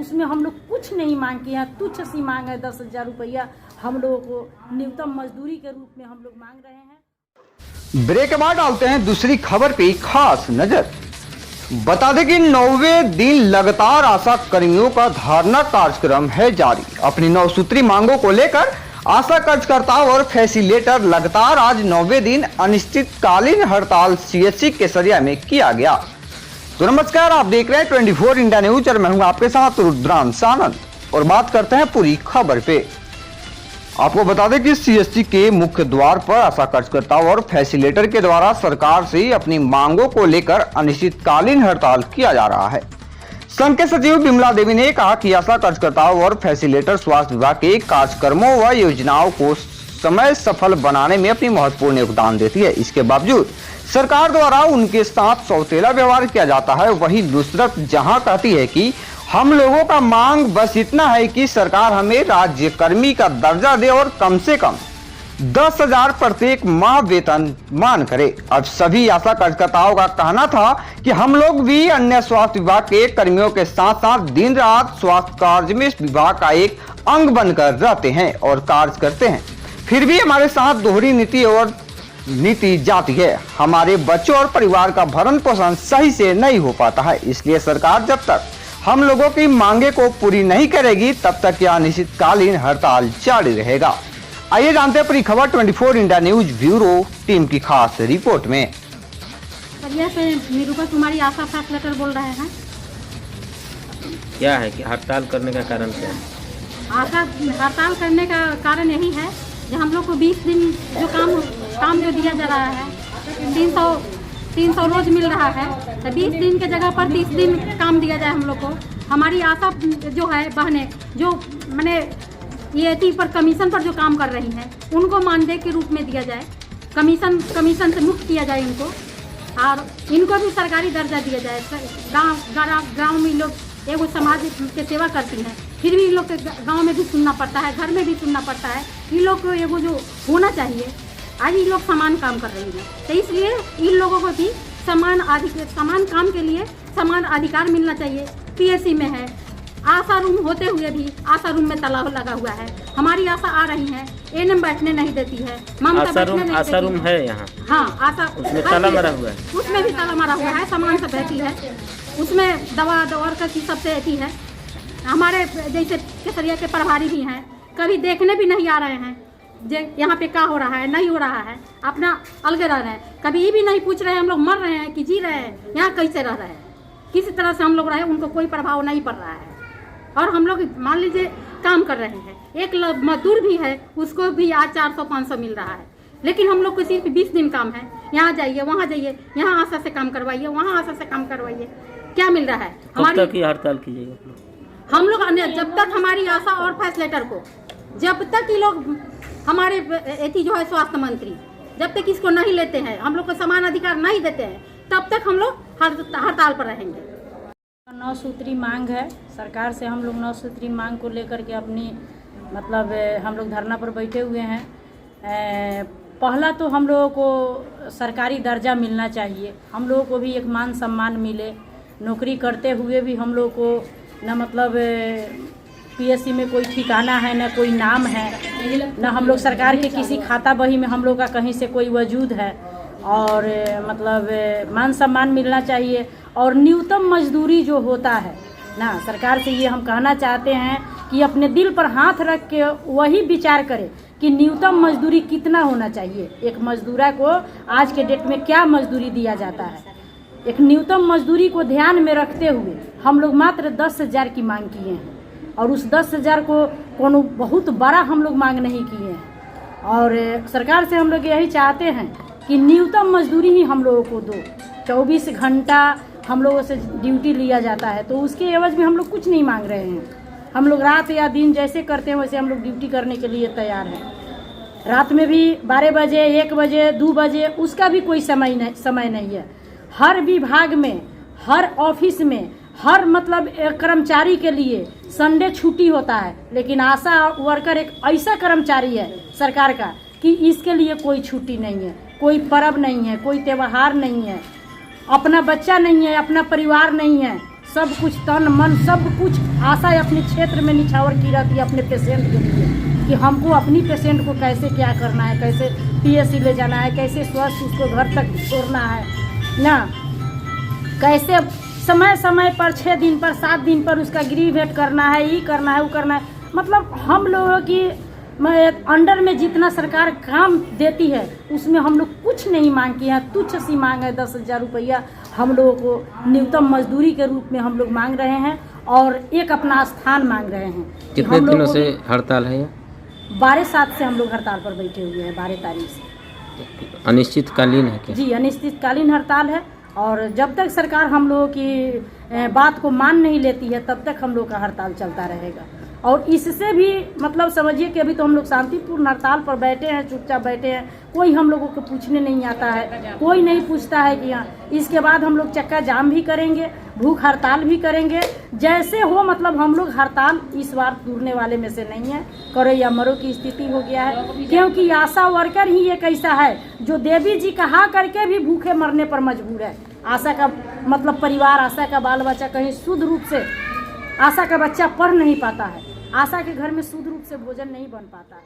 उसमें हम लोग कुछ नहीं मांग के हैं, तुच्छ सी मांग है 10,000 रुपया हम लोगों को न्यूनतम मजदूरी के रूप में हम लोग मांग रहे हैं। ब्रेक के बाद डालते हैं दूसरी खबर पे खास नजर। बता दें कि 9वें दिन लगातार आशा कर्मियों का धरना कार्यक्रम है जारी। अपनी 9 सूत्री मांगों को लेकर आशा कार्यकर्ताओं और फैसिलिटेटर लगातार आज 9वें दिन अनिश्चितकालीन हड़ताल सीएचसी केसरिया में किया गया। तो नमस्कार, आप देख रहे हैं 24 इंडिया न्यूज और मैं हूं आपके साथ रुद्रांश आनंद। और बात करते हैं पूरी खबर पे। आपको बता दें कि सीएचसी के मुख्य द्वार पर आशा कार्यकर्ताओं और फैसिलिटेटर के द्वारा सरकार से अपनी मांगों को लेकर अनिश्चितकालीन हड़ताल किया जा रहा है। संघ के सचिव बिमला देवी ने कहा कि आशा कार्यकर्ताओं और फैसिलिटेटर स्वास्थ्य विभाग के कार्यक्रमों व योजनाओं को समय सफल बनाने में अपनी महत्वपूर्ण योगदान देती है। इसके बावजूद सरकार द्वारा उनके साथ सौतेला व्यवहार किया जाता है। वहीं नुसरत जहां कहती है कि हम लोगों का मांग बस इतना है कि सरकार हमें राज्य कर्मी का दर्जा दे और कम से कम 10,000 प्रत्येक माह वेतन मान करे। अब सभी आशा कार्यकर्ताओं का कहना था कि हम लोग भी अन्य स्वास्थ्य विभाग के कर्मियों के साथ साथ दिन रात स्वास्थ्य कार्य में विभाग का एक अंग बनकर रहते हैं और कार्य करते हैं, फिर भी हमारे साथ दोहरी नीति जाती है। हमारे बच्चों और परिवार का भरण पोषण सही से नहीं हो पाता है। इसलिए सरकार जब तक हम लोगों की मांगे को पूरी नहीं करेगी तब तक यह अनिश्चितकालीन हड़ताल जारी रहेगा। आइए जानते हैं पूरी खबर 24 इंडिया न्यूज ब्यूरो टीम की खास रिपोर्ट में। परिया से निरूपा कुमारी आशा फैसिलिटेटर बोल रहे हैं। क्या है कि हड़ताल करने का कारण क्या है? आशा हड़ताल करने का कारण यही है कि हम लोग को 20 दिन जो काम जो दिया जा रहा है 300 रोज मिल रहा है, तो 20 दिन के जगह पर 30 दिन काम दिया जाए हम लोग को। हमारी आशा जो है बहनें जो मैंने ये पर कमीशन पर जो काम कर रही हैं उनको मानदेय के रूप में दिया जाए, कमीशन से मुक्त किया जाए इनको, और इनको भी सरकारी दर्जा दिया जाए। गांव में लोग एगो समाज के सेवा करती हैं, फिर भी इन लोग के गाँव में भी सुनना पड़ता है, घर में भी सुनना पड़ता है। इन लोग को एगो जो होना चाहिए, आज ये लोग समान काम कर रही हैं, तो इसलिए इन लोगों को भी समान काम के लिए समान अधिकार मिलना चाहिए। पीएससी में है, आशा रूम होते हुए भी आशा रूम में ताला लगा हुआ है। हमारी आशा आ रही है, एएनएम बैठने नहीं देती है, ममता बैठने नहीं देती है। आशा रूम है यहाँ? हाँ, आशा उसमें ताला मारा हुआ है। उसमें भी ताला मारा हुआ है, सामान सब रहती है उसमें, दवा की सबसे रहती है। हमारे जैसे केसरिया के प्रभारी भी हैं, कभी देखने भी नहीं आ रहे हैं जे यहाँ पे क्या हो रहा है, नहीं हो रहा है, अपना अलग रह रहे हैं। कभी ये भी नहीं पूछ रहे हैं हम लोग मर रहे हैं कि जी रहे हैं, यहाँ कैसे रह रहे हैं, किसी तरह से हम लोग रहे, उनको कोई प्रभाव नहीं पड़ रहा है। और हम लोग मान लीजिए काम कर रहे हैं, एक मजदूर भी है उसको भी आज 400-500 मिल रहा है, लेकिन हम लोग को सिर्फ 20 दिन काम है। यहाँ जाइए, वहाँ जाइए, यहाँ आशा से काम करवाइए, वहाँ आशा से काम करवाइए, क्या मिल रहा है? हमारी तक हड़ताल कीजिएगा हम लोग जब तक हमारी आशा और फैसिलिटेटर को, जब तक ये लोग हमारे एथी जो है स्वास्थ्य मंत्री जब तक इसको नहीं लेते हैं, हम लोग को समान अधिकार नहीं देते हैं, तब तक हम लोग हड़ताल पर रहेंगे। 9 सूत्री मांग है सरकार से। हम लोग 9 सूत्री मांग को लेकर के अपनी मतलब हम लोग धरना पर बैठे हुए हैं। पहला तो हम लोगों को सरकारी दर्जा मिलना चाहिए, हम लोगों को भी एक मान सम्मान मिले। नौकरी करते हुए भी हम लोग को न मतलब पीएससी में कोई ठिकाना है, न कोई नाम है, न हम लोग सरकार के किसी खाता बही में हम लोग का कहीं से कोई वजूद है। और मतलब मान सम्मान मिलना चाहिए। और न्यूनतम मजदूरी जो होता है ना, सरकार से ये हम कहना चाहते हैं कि अपने दिल पर हाथ रख के वही विचार करे कि न्यूनतम मजदूरी कितना होना चाहिए। एक मजदूरा को आज के डेट में क्या मजदूरी दिया जाता है, एक न्यूनतम मजदूरी को ध्यान में रखते हुए हम लोग मात्र 10,000 की मांग किए हैं। और उस 10,000 को कोनो बहुत बड़ा हम लोग मांग नहीं किए हैं। और सरकार से हम लोग यही चाहते हैं कि न्यूनतम मजदूरी ही हम लोगों को दो। 24 घंटा हम लोगों से ड्यूटी लिया जाता है, तो उसके एवज में हम लोग कुछ नहीं मांग रहे हैं। हम लोग रात या दिन जैसे करते हैं वैसे हम लोग ड्यूटी करने के लिए तैयार हैं। रात में भी 12 बजे, 1 बजे, 2 बजे, उसका भी कोई समय नहीं है। हर विभाग में, हर ऑफिस में, हर मतलब कर्मचारी के लिए संडे छुट्टी होता है, लेकिन आशा वर्कर एक ऐसा कर्मचारी है सरकार का कि इसके लिए कोई छुट्टी नहीं है, कोई पर्व नहीं है, कोई त्यौहार नहीं है, अपना बच्चा नहीं है, अपना परिवार नहीं है, सब कुछ तन मन सब कुछ आशा अपने क्षेत्र में निछावर की रहती है अपने पेशेंट के लिए कि हमको अपनी पेशेंट को कैसे क्या करना है, कैसे पीएससी ले जाना है, कैसे स्वस्थ उसको घर तक छोड़ना है ना, कैसे समय समय पर 6 दिन पर 7 दिन पर उसका गृह भेंट करना है, ये करना है वो करना है। मतलब हम लोगों की अंडर में जितना सरकार काम देती है उसमें हम लोग कुछ नहीं मांग के हैं, तुच्छ सी मांग है 10,000 रुपया हम लोगों को न्यूनतम मजदूरी के रूप में हम लोग मांग रहे हैं और एक अपना स्थान मांग रहे हैं। कितने दिनों से हड़ताल है? 12/7 से हम लोग हड़ताल पर बैठे हुए हैं, 12 तारीख से। अनिश्चितकालीन है क्या? जी, अनिश्चितकालीन हड़ताल है और जब तक सरकार हम लोगों की बात को मान नहीं लेती है तब तक हम लोग का हड़ताल चलता रहेगा। और इससे भी मतलब समझिए कि अभी तो हम लोग शांतिपूर्ण हड़ताल पर बैठे हैं, चुपचाप बैठे हैं, कोई हम लोगों को पूछने नहीं आता है, कोई नहीं पूछता है कि हाँ। इसके बाद हम लोग चक्का जाम भी करेंगे, भूख हड़ताल भी करेंगे, जैसे हो। मतलब हम लोग हड़ताल इस बार टूटने वाले में से नहीं है, करो या मरो की स्थिति हो गया है, क्योंकि आशा वर्कर ही एक ऐसा है जो देवी जी कहा करके भी भूखे मरने पर मजबूर है। आशा का मतलब परिवार, आशा का बाल बच्चा कहीं शुद्ध रूप से आशा का बच्चा पढ़ नहीं पाता है, आशा के घर में शुद्ध रूप से भोजन नहीं बन पाता है।